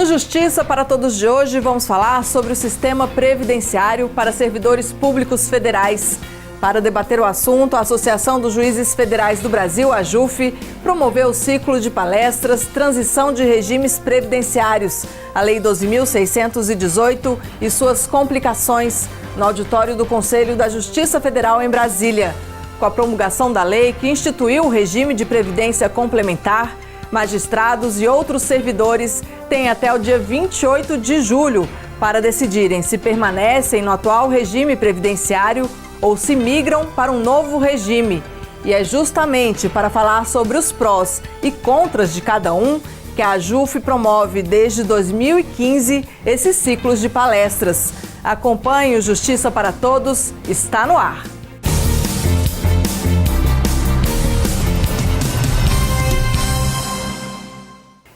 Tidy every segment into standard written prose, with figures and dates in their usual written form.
Justiça para Todos de hoje, vamos falar sobre o sistema previdenciário para servidores públicos federais. Para debater o assunto, a Associação dos Juízes Federais do Brasil, a AJUF, promoveu o ciclo de palestras Transição de Regimes Previdenciários, a Lei 12.618 e suas complicações, no auditório do Conselho da Justiça Federal em Brasília. Com a promulgação da lei que instituiu o regime de previdência complementar, magistrados e outros servidores têm até o dia 28 de julho para decidirem se permanecem no atual regime previdenciário ou se migram para um novo regime. E é justamente para falar sobre os prós e contras de cada um que a AJUF promove desde 2015 esses ciclos de palestras. Acompanhe o Justiça para Todos, está no ar.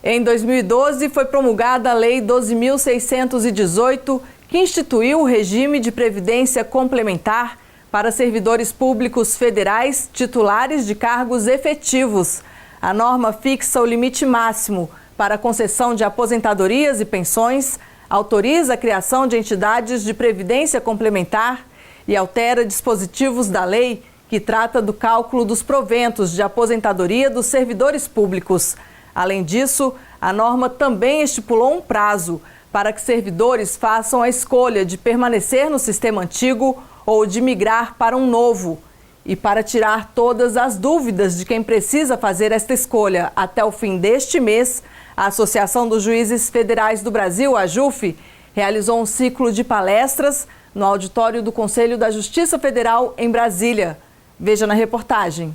Em 2012, foi promulgada a Lei 12.618, que instituiu o regime de previdência complementar para servidores públicos federais titulares de cargos efetivos. A norma fixa o limite máximo para a concessão de aposentadorias e pensões, autoriza a criação de entidades de previdência complementar e altera dispositivos da lei que trata do cálculo dos proventos de aposentadoria dos servidores públicos. Além disso, a norma também estipulou um prazo para que servidores façam a escolha de permanecer no sistema antigo ou de migrar para um novo. E para tirar todas as dúvidas de quem precisa fazer esta escolha até o fim deste mês, a Associação dos Juízes Federais do Brasil, a AJUF, realizou um ciclo de palestras no auditório do Conselho da Justiça Federal em Brasília. Veja na reportagem.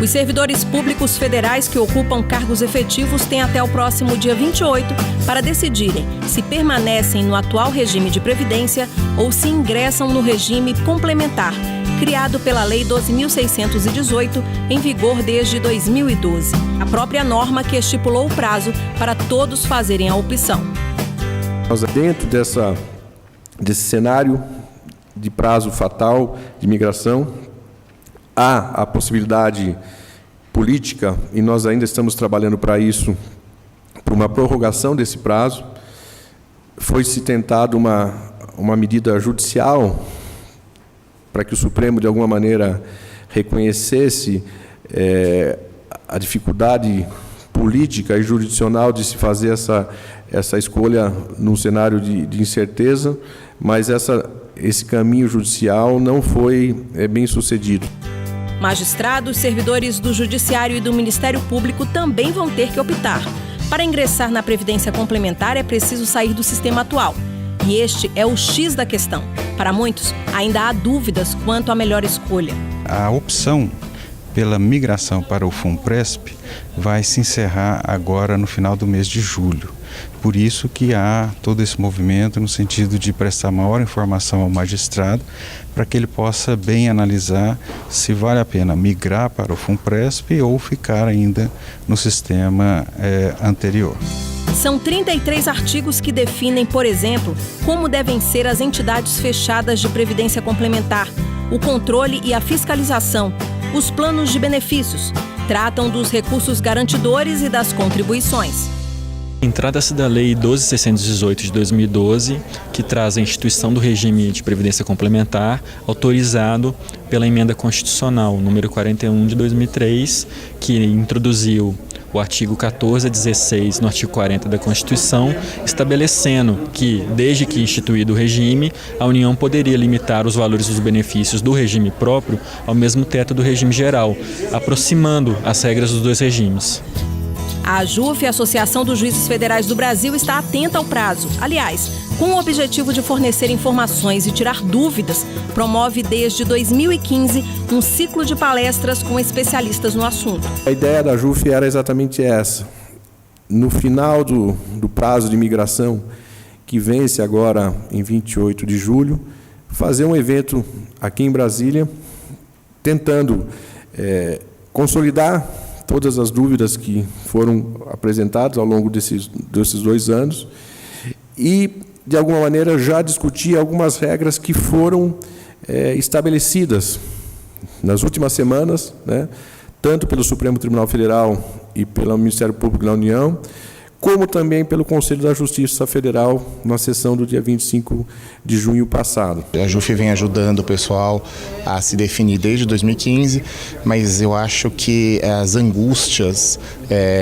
Os servidores públicos federais que ocupam cargos efetivos têm até o próximo dia 28 para decidirem se permanecem no atual regime de previdência ou se ingressam no regime complementar, criado pela Lei 12.618, em vigor desde 2012. A própria norma que estipulou o prazo para todos fazerem a opção. Dentro desse cenário de prazo fatal de migração, há a possibilidade política, e nós ainda estamos trabalhando para isso, para uma prorrogação desse prazo. Foi-se tentado uma medida judicial para que o Supremo, de alguma maneira, reconhecesse a dificuldade política e jurisdicional de se fazer essa escolha num cenário de incerteza, mas esse caminho judicial não foi bem sucedido. Magistrados, servidores do Judiciário e do Ministério Público também vão ter que optar. Para ingressar na Previdência Complementar é preciso sair do sistema atual. E este é o X da questão. Para muitos, ainda há dúvidas quanto à melhor escolha. A opção pela migração para o FUNPRESP vai se encerrar agora no final do mês de julho. Por isso que há todo esse movimento no sentido de prestar maior informação ao magistrado para que ele possa bem analisar se vale a pena migrar para o FUNPRESP ou ficar ainda no sistema anterior. São 33 artigos que definem, por exemplo, como devem ser as entidades fechadas de previdência complementar, o controle e a fiscalização, os planos de benefícios, tratam dos recursos garantidores e das contribuições. Trata-se da Lei 12.618 de 2012, que traz a instituição do regime de previdência complementar, autorizado pela Emenda Constitucional número 41 de 2003, que introduziu o artigo 14 a 16 no artigo 40 da Constituição, estabelecendo que, desde que instituído o regime, a União poderia limitar os valores dos benefícios do regime próprio ao mesmo teto do regime geral, aproximando as regras dos dois regimes. A AJUF, a Associação dos Juízes Federais do Brasil, está atenta ao prazo. Aliás, com o objetivo de fornecer informações e tirar dúvidas, promove desde 2015 um ciclo de palestras com especialistas no assunto. A ideia da AJUF era exatamente essa. No final do prazo de migração, que vence agora em 28 de julho, fazer um evento aqui em Brasília, tentando consolidar todas as dúvidas que foram apresentadas ao longo desses 2 anos e, de alguma maneira, já discutir algumas regras que foram estabelecidas nas últimas semanas, tanto pelo Supremo Tribunal Federal e pelo Ministério Público da União, como também pelo Conselho da Justiça Federal, na sessão do dia 25 de junho passado. A JUF vem ajudando o pessoal a se definir desde 2015, mas eu acho que as angústias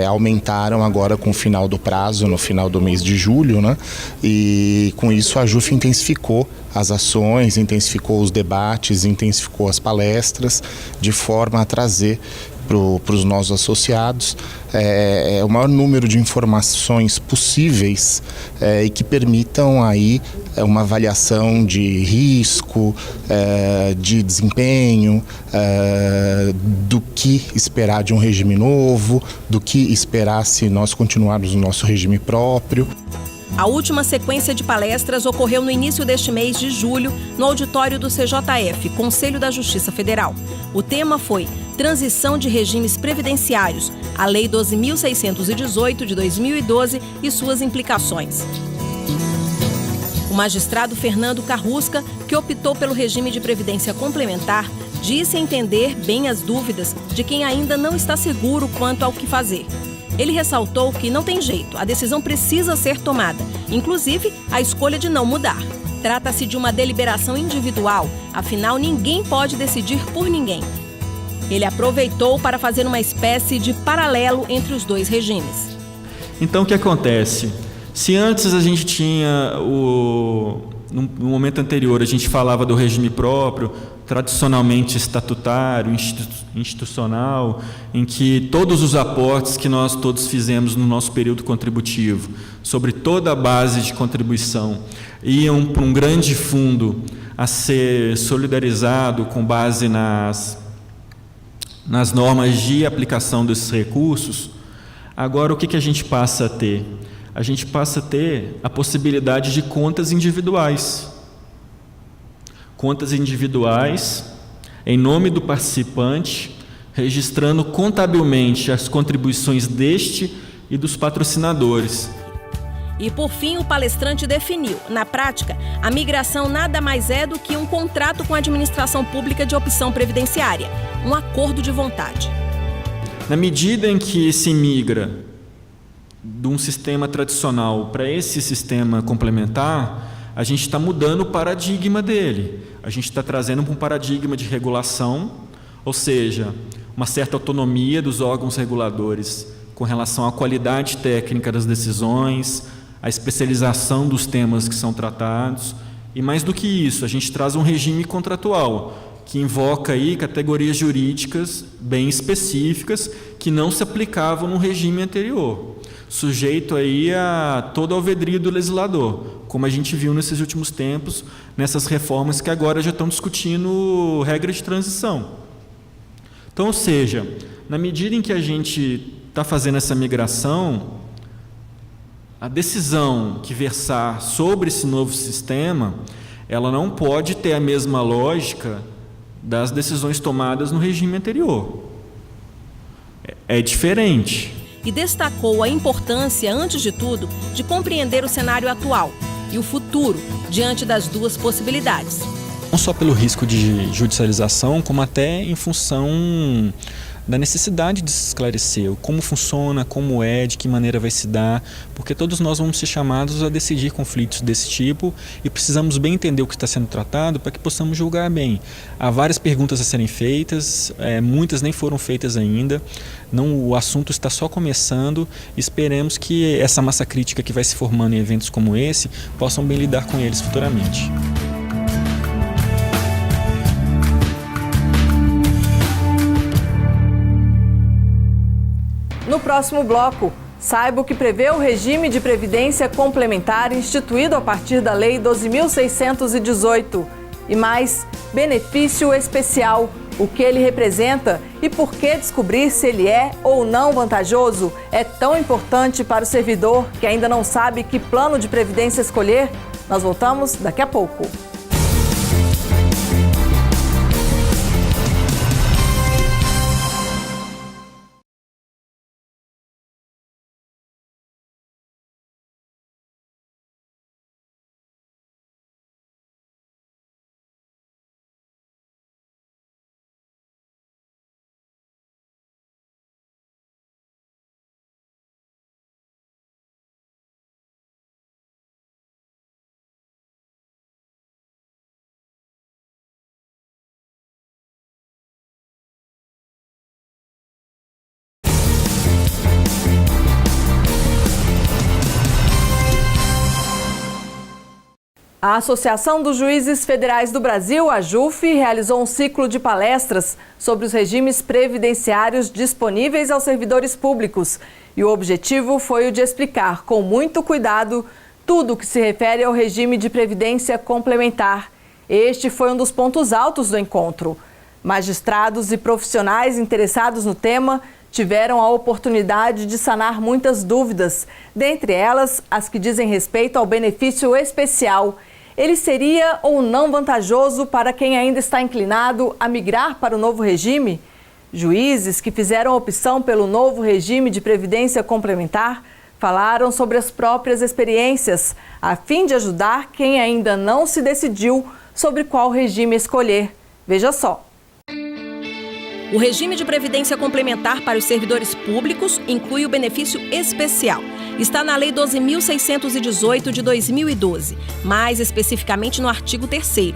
aumentaram agora com o final do prazo, no final do mês de julho, né? E com isso a JUF intensificou as ações, intensificou os debates, intensificou as palestras, de forma a trazer para os nossos associados o maior número de informações possíveis e que permitam aí uma avaliação de risco, de desempenho, do que esperar de um regime novo, do que esperar se nós continuarmos no nosso regime próprio. A última sequência de palestras ocorreu no início deste mês de julho, no auditório do CJF, Conselho da Justiça Federal. O tema foi Transição de Regimes Previdenciários, a Lei 12.618 de 2012 e suas implicações. O magistrado Fernando Carrusca, que optou pelo regime de previdência complementar, disse entender bem as dúvidas de quem ainda não está seguro quanto ao que fazer. Ele ressaltou que não tem jeito, a decisão precisa ser tomada, inclusive a escolha de não mudar. Trata-se de uma deliberação individual, afinal ninguém pode decidir por ninguém. Ele aproveitou para fazer uma espécie de paralelo entre os dois regimes. Então o que acontece? Se antes a gente tinha no momento anterior a gente falava do regime próprio, tradicionalmente estatutário, institucional, em que todos os aportes que nós todos fizemos no nosso período contributivo, sobre toda a base de contribuição, iam para um grande fundo a ser solidarizado com base nas normas de aplicação desses recursos. Agora o que a gente passa a ter? A gente passa a ter a possibilidade de contas individuais. Contas individuais, em nome do participante, registrando contabilmente as contribuições deste e dos patrocinadores. E, por fim, o palestrante definiu, na prática, a migração nada mais é do que um contrato com a administração pública de opção previdenciária, um acordo de vontade. Na medida em que se migra de um sistema tradicional para esse sistema complementar, a gente está mudando o paradigma dele. A gente está trazendo para um paradigma de regulação, ou seja, uma certa autonomia dos órgãos reguladores com relação à qualidade técnica das decisões, a especialização dos temas que são tratados, e mais do que isso, a gente traz um regime contratual que invoca aí categorias jurídicas bem específicas que não se aplicavam no regime anterior, sujeito aí a todo o alvedrio do legislador, como a gente viu nesses últimos tempos, nessas reformas que agora já estão discutindo regra de transição. Então, ou seja, na medida em que a gente está fazendo essa migração, a decisão que versar sobre esse novo sistema, ela não pode ter a mesma lógica das decisões tomadas no regime anterior. É diferente. E destacou a importância, antes de tudo, de compreender o cenário atual e o futuro diante das duas possibilidades. Não só pelo risco de judicialização, como até em função da necessidade de se esclarecer como funciona, como é, de que maneira vai se dar, porque todos nós vamos ser chamados a decidir conflitos desse tipo e precisamos bem entender o que está sendo tratado para que possamos julgar bem. Há várias perguntas a serem feitas, muitas nem foram feitas ainda, o assunto está só começando, esperemos que essa massa crítica que vai se formando em eventos como esse possam bem lidar com eles futuramente. No próximo bloco, saiba o que prevê o regime de previdência complementar instituído a partir da Lei 12.618. E mais, benefício especial, o que ele representa e por que descobrir se ele é ou não vantajoso é tão importante para o servidor que ainda não sabe que plano de previdência escolher. Nós voltamos daqui a pouco. A Associação dos Juízes Federais do Brasil, a JUF, realizou um ciclo de palestras sobre os regimes previdenciários disponíveis aos servidores públicos. E o objetivo foi o de explicar com muito cuidado tudo o que se refere ao regime de previdência complementar. Este foi um dos pontos altos do encontro. Magistrados e profissionais interessados no tema tiveram a oportunidade de sanar muitas dúvidas, dentre elas as que dizem respeito ao benefício especial. Ele seria ou não vantajoso para quem ainda está inclinado a migrar para o novo regime? Juízes que fizeram opção pelo novo regime de previdência complementar falaram sobre as próprias experiências, a fim de ajudar quem ainda não se decidiu sobre qual regime escolher. Veja só. O regime de previdência complementar para os servidores públicos inclui o benefício especial. Está na Lei 12.618 de 2012, mais especificamente no artigo 3º.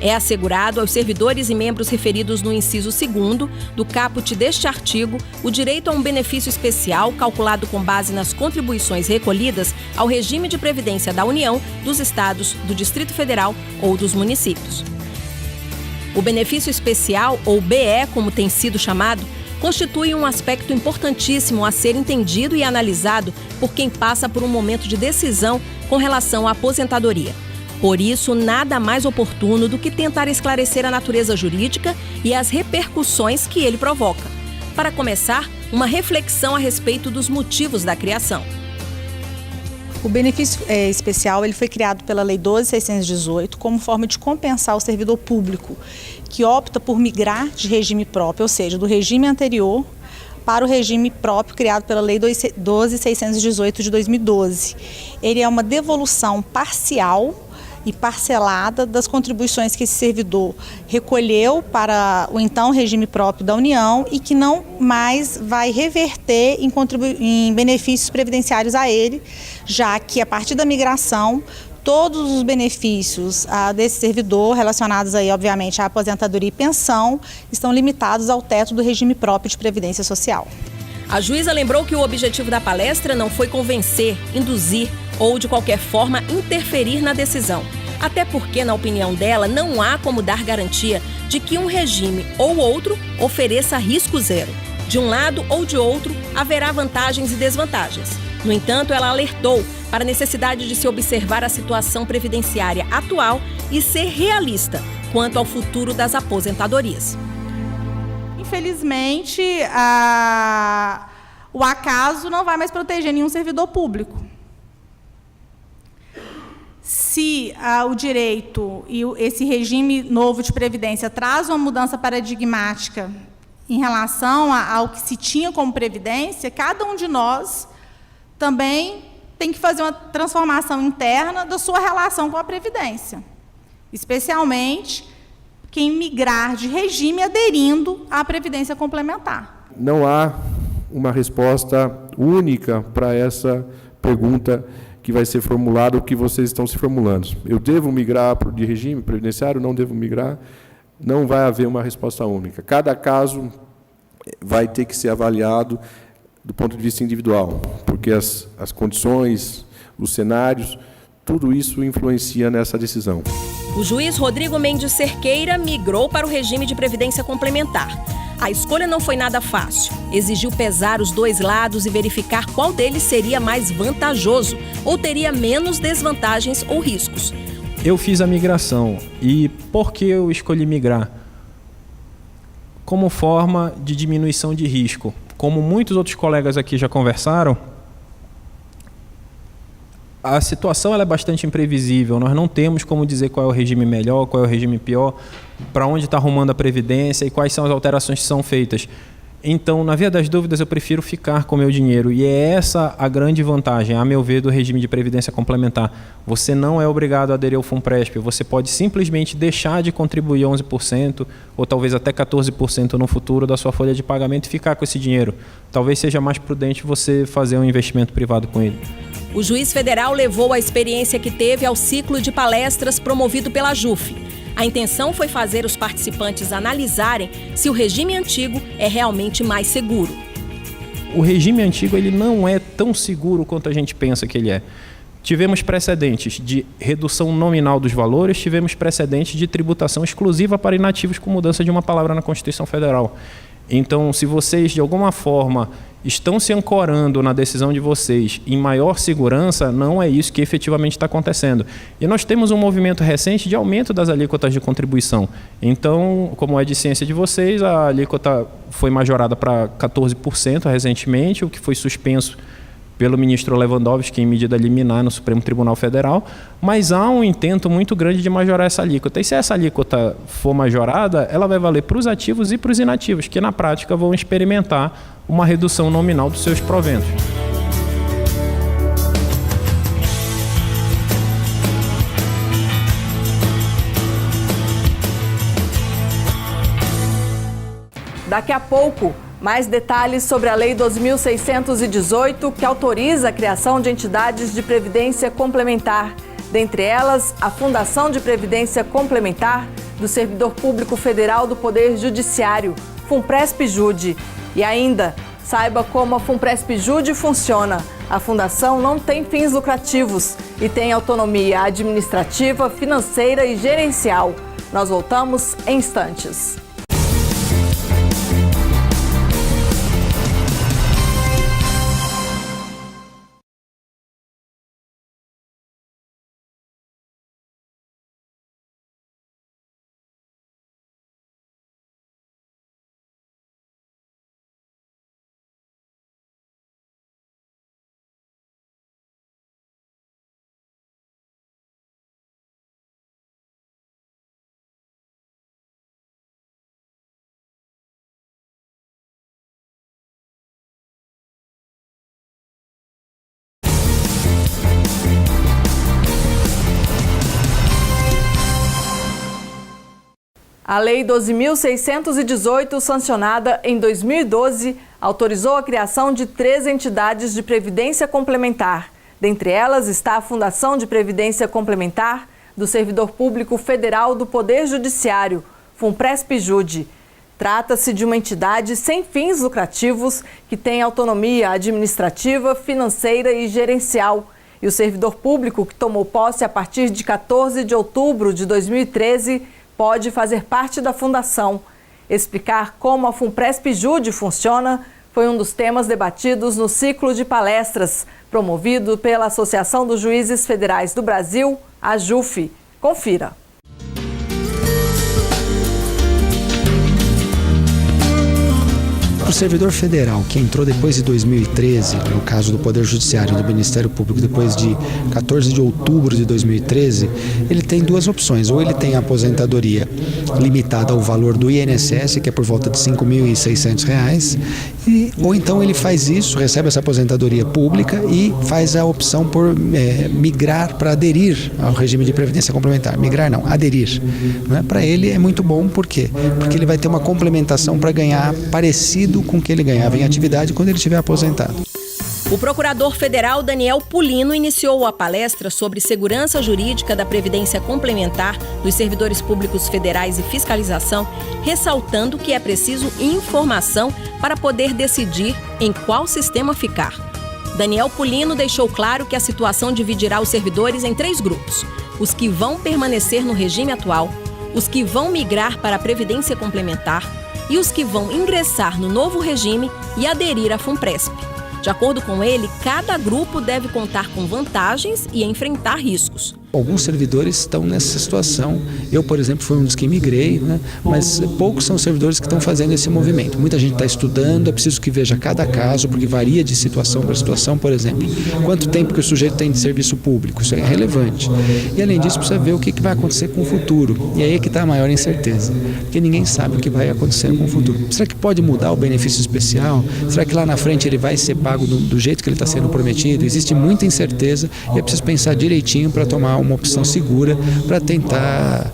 É assegurado aos servidores e membros referidos no inciso 2º do caput deste artigo o direito a um benefício especial calculado com base nas contribuições recolhidas ao regime de previdência da União, dos Estados, do Distrito Federal ou dos municípios. O benefício especial, ou BE, como tem sido chamado, constitui um aspecto importantíssimo a ser entendido e analisado por quem passa por um momento de decisão com relação à aposentadoria. Por isso, nada mais oportuno do que tentar esclarecer a natureza jurídica e as repercussões que ele provoca. Para começar, uma reflexão a respeito dos motivos da criação. O benefício especial ele foi criado pela Lei 12.618 como forma de compensar o servidor público que opta por migrar de regime próprio, ou seja, do regime anterior para o regime próprio criado pela Lei 12.618 de 2012. Ele é uma devolução parcial e parcelada das contribuições que esse servidor recolheu para o então regime próprio da União e que não mais vai reverter em benefícios previdenciários a ele, já que a partir da migração todos os benefícios desse servidor relacionados aí, obviamente, à aposentadoria e pensão estão limitados ao teto do regime próprio de previdência social. A juíza lembrou que o objetivo da palestra não foi convencer, induzir ou, de qualquer forma, interferir na decisão. Até porque, na opinião dela, não há como dar garantia de que um regime ou outro ofereça risco zero. De um lado ou de outro, haverá vantagens e desvantagens. No entanto, ela alertou para a necessidade de se observar a situação previdenciária atual e ser realista quanto ao futuro das aposentadorias. Infelizmente, o acaso não vai mais proteger nenhum servidor público. Se o direito e esse regime novo de previdência traz uma mudança paradigmática em relação ao que se tinha como previdência, cada um de nós também tem que fazer uma transformação interna da sua relação com a previdência, especialmente quem migrar de regime aderindo à previdência complementar. Não há uma resposta única para essa pergunta que vai ser formulada, o que vocês estão se formulando. Eu devo migrar de regime previdenciário? Não devo migrar? Não vai haver uma resposta única. Cada caso vai ter que ser avaliado do ponto de vista individual, porque as condições, os cenários, tudo isso influencia nessa decisão. O juiz Rodrigo Mendes Cerqueira migrou para o regime de previdência complementar. A escolha não foi nada fácil. Exigiu pesar os dois lados e verificar qual deles seria mais vantajoso ou teria menos desvantagens ou riscos. Eu fiz a migração. E por que eu escolhi migrar? Como forma de diminuição de risco. Como muitos outros colegas aqui já conversaram, a situação ela é bastante imprevisível. Nós não temos como dizer qual é o regime melhor, qual é o regime pior, para onde está arrumando a Previdência e quais são as alterações que são feitas. Então, na via das dúvidas, eu prefiro ficar com o meu dinheiro. E é essa a grande vantagem, a meu ver, do regime de previdência complementar. Você não é obrigado a aderir ao FUNPRESP. Você pode simplesmente deixar de contribuir 11% ou talvez até 14% no futuro da sua folha de pagamento e ficar com esse dinheiro. Talvez seja mais prudente você fazer um investimento privado com ele. O juiz federal levou a experiência que teve ao ciclo de palestras promovido pela JUF. A intenção foi fazer os participantes analisarem se o regime antigo é realmente mais seguro. O regime antigo ele não é tão seguro quanto a gente pensa que ele é. Tivemos precedentes de redução nominal dos valores, tivemos precedentes de tributação exclusiva para inativos com mudança de uma palavra na Constituição Federal. Então, se vocês, de alguma forma, estão se ancorando na decisão de vocês em maior segurança, não é isso que efetivamente está acontecendo. E nós temos um movimento recente de aumento das alíquotas de contribuição. Então, como é de ciência de vocês, a alíquota foi majorada para 14% recentemente, o que foi suspenso pelo ministro Lewandowski em medida liminar no Supremo Tribunal Federal, mas há um intento muito grande de majorar essa alíquota. E se essa alíquota for majorada, ela vai valer para os ativos e para os inativos, que na prática vão experimentar uma redução nominal dos seus proventos. Daqui a pouco, mais detalhes sobre a Lei 2.618, que autoriza a criação de entidades de previdência complementar. Dentre elas, a Fundação de Previdência Complementar do Servidor Público Federal do Poder Judiciário, FUNPRESP-JUDE. E ainda, saiba como a FUNPRESP-JUDE funciona. A fundação não tem fins lucrativos e tem autonomia administrativa, financeira e gerencial. Nós voltamos em instantes. A Lei 12.618, sancionada em 2012, autorizou a criação de 3 entidades de previdência complementar. Dentre elas está a Fundação de Previdência Complementar do Servidor Público Federal do Poder Judiciário, FUNPRESP-JUDE. Trata-se de uma entidade sem fins lucrativos que tem autonomia administrativa, financeira e gerencial. E o servidor público que tomou posse a partir de 14 de outubro de 2013 pode fazer parte da fundação. Explicar como a FUNPRESP-JUDE funciona foi um dos temas debatidos no ciclo de palestras, promovido pela Associação dos Juízes Federais do Brasil, a AJUF. Confira. O servidor federal que entrou depois de 2013, no caso do Poder Judiciário e do Ministério Público, depois de 14 de outubro de 2013, ele tem 2 opções. Ou ele tem a aposentadoria limitada ao valor do INSS, que é por volta de R$ 5.600, ou então ele faz isso, recebe essa aposentadoria pública e faz a opção por migrar para aderir ao regime de previdência complementar. Migrar não, aderir. Né? Para ele é muito bom, por quê? Porque ele vai ter uma complementação para ganhar parecido com o que ele ganhava em atividade quando ele estiver aposentado. O procurador federal Daniel Pulino iniciou a palestra sobre segurança jurídica da Previdência Complementar dos servidores públicos federais e fiscalização, ressaltando que é preciso informação para poder decidir em qual sistema ficar. Daniel Pulino deixou claro que a situação dividirá os servidores em 3 grupos: os que vão permanecer no regime atual, os que vão migrar para a Previdência Complementar e os que vão ingressar no novo regime e aderir à FUNPRESP. De acordo com ele, cada grupo deve contar com vantagens e enfrentar riscos. Alguns servidores estão nessa situação. Eu, por exemplo, fui um dos que migrei, né? Mas poucos são os servidores que estão fazendo esse movimento. Muita gente está estudando, é preciso que veja cada caso, porque varia de situação para situação. Por exemplo, quanto tempo que o sujeito tem de serviço público, isso é relevante. E além disso, precisa ver o que vai acontecer com o futuro. E aí é que está a maior incerteza, porque ninguém sabe o que vai acontecer com o futuro. Será que pode mudar o benefício especial? Será que lá na frente ele vai ser pago do jeito que ele está sendo prometido? Existe muita incerteza e é preciso pensar direitinho para tomar uma opção segura para tentar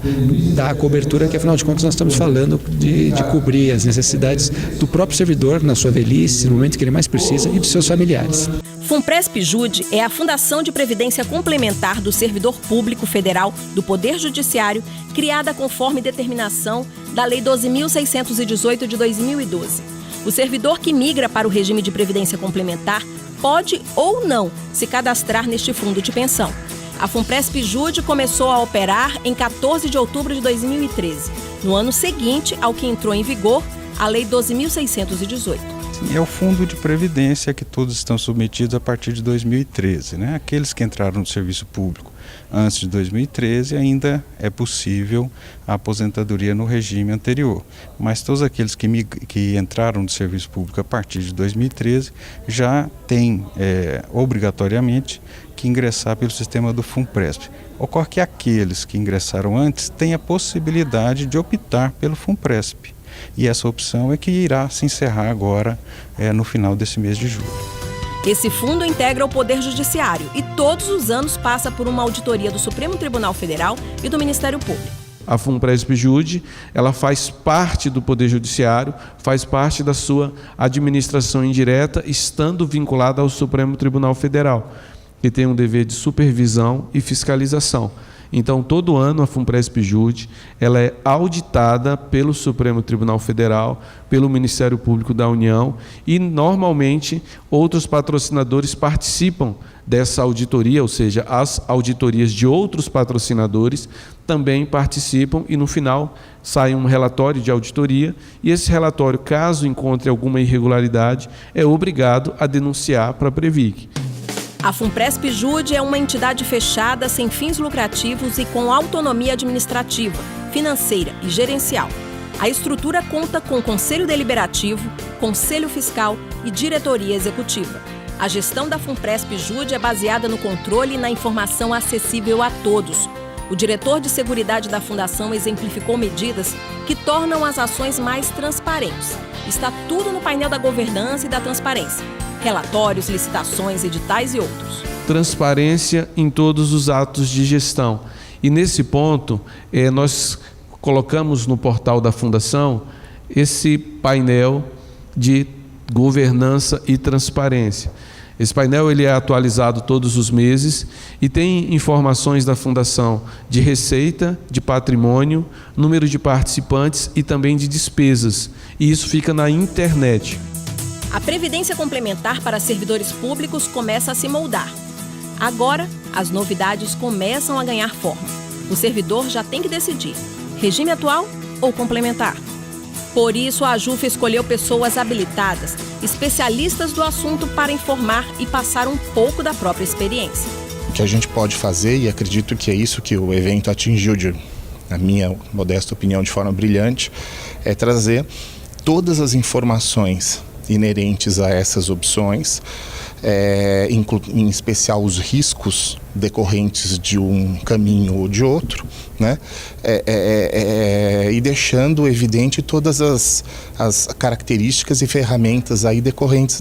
dar a cobertura, que afinal de contas nós estamos falando de cobrir as necessidades do próprio servidor na sua velhice, no momento que ele mais precisa, e dos seus familiares. FUNPRESP-JUDE é a Fundação de Previdência Complementar do Servidor Público Federal do Poder Judiciário, criada conforme determinação da Lei 12.618 de 2012. O servidor que migra para o regime de previdência complementar pode ou não se cadastrar neste fundo de pensão. A Funpresp-Jude começou a operar em 14 de outubro de 2013, no ano seguinte ao que entrou em vigor a Lei 12.618. É o fundo de previdência que todos estão submetidos a partir de 2013, né? Aqueles que entraram no serviço público antes de 2013 ainda é possível a aposentadoria no regime anterior, mas todos aqueles que entraram no serviço público a partir de 2013 já têm obrigatoriamente que ingressar pelo sistema do Funpresp. Ocorre que aqueles que ingressaram antes têm a possibilidade de optar pelo Funpresp. E essa opção é que irá se encerrar agora no final desse mês de julho. Esse fundo integra o Poder Judiciário e todos os anos passa por uma auditoria do Supremo Tribunal Federal e do Ministério Público. A Funpresp-Jude, ela faz parte do Poder Judiciário, faz parte da sua administração indireta, estando vinculada ao Supremo Tribunal Federal, que tem um dever de supervisão e fiscalização. Então, todo ano a Funpresp-Jude ela é auditada pelo Supremo Tribunal Federal, pelo Ministério Público da União e, normalmente, outros patrocinadores participam dessa auditoria, ou seja, as auditorias de outros patrocinadores também participam e, no final, sai um relatório de auditoria e esse relatório, caso encontre alguma irregularidade, é obrigado a denunciar para a Previc. A Funpresp-Jude é uma entidade fechada, sem fins lucrativos e com autonomia administrativa, financeira e gerencial. A estrutura conta com Conselho Deliberativo, Conselho Fiscal e Diretoria Executiva. A gestão da Funpresp-Jude é baseada no controle e na informação acessível a todos. O diretor de Seguridade da Fundação exemplificou medidas que tornam as ações mais transparentes. Está tudo no painel da governança e da transparência. Relatórios, licitações, editais e outros. Transparência em todos os atos de gestão. E nesse ponto, nós colocamos no portal da Fundação esse painel de governança e transparência. Esse painel ele é atualizado todos os meses e tem informações da Fundação de receita, de patrimônio, número de participantes e também de despesas. E isso fica na internet. A Previdência Complementar para servidores públicos começa a se moldar. Agora, as novidades começam a ganhar forma. O servidor já tem que decidir: regime atual ou complementar? Por isso, a AJUF escolheu pessoas habilitadas, especialistas do assunto para informar e passar um pouco da própria experiência. O que a gente pode fazer, e acredito que é isso que o evento atingiu, na minha modesta opinião, de forma brilhante, é trazer todas as informações inerentes a essas opções, em especial os riscos decorrentes de um caminho ou de outro, né? E deixando evidente todas as características e ferramentas aí decorrentes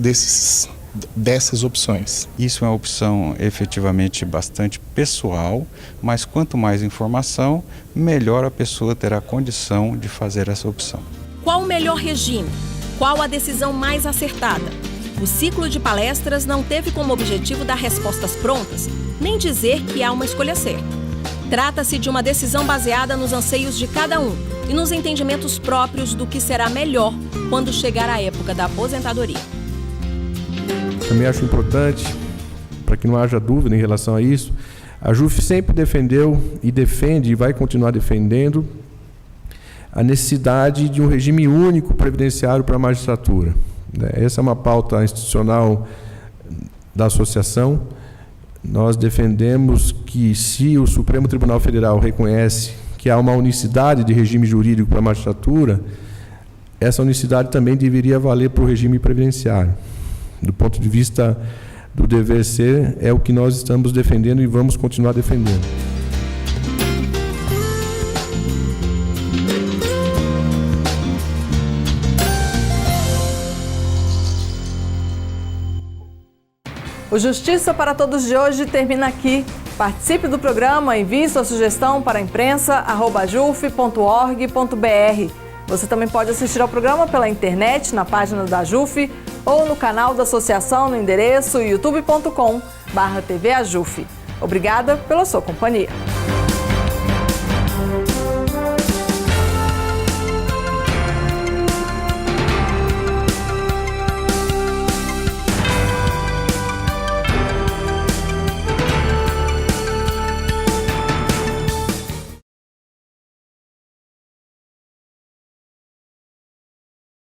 dessas opções. Isso é uma opção efetivamente bastante pessoal, mas quanto mais informação, melhor a pessoa terá condição de fazer essa opção. Qual o melhor regime? Qual a decisão mais acertada? O ciclo de palestras não teve como objetivo dar respostas prontas, nem dizer que há uma escolha certa. Trata-se de uma decisão baseada nos anseios de cada um e nos entendimentos próprios do que será melhor quando chegar a época da aposentadoria. Também acho importante, para que não haja dúvida em relação a isso, a AJUF sempre defendeu e defende e vai continuar defendendo a necessidade de um regime único previdenciário para a magistratura. Essa é uma pauta institucional da associação. Nós defendemos que, se o Supremo Tribunal Federal reconhece que há uma unicidade de regime jurídico para a magistratura, essa unicidade também deveria valer para o regime previdenciário. Do ponto de vista do dever ser, é o que nós estamos defendendo e vamos continuar defendendo. O Justiça para Todos de hoje termina aqui. Participe do programa, envie sua sugestão para a imprensa@ajuf.org.br. Você também pode assistir ao programa pela internet, na página da AJUF ou no canal da associação no endereço youtube.com/tvajuf. Obrigada pela sua companhia.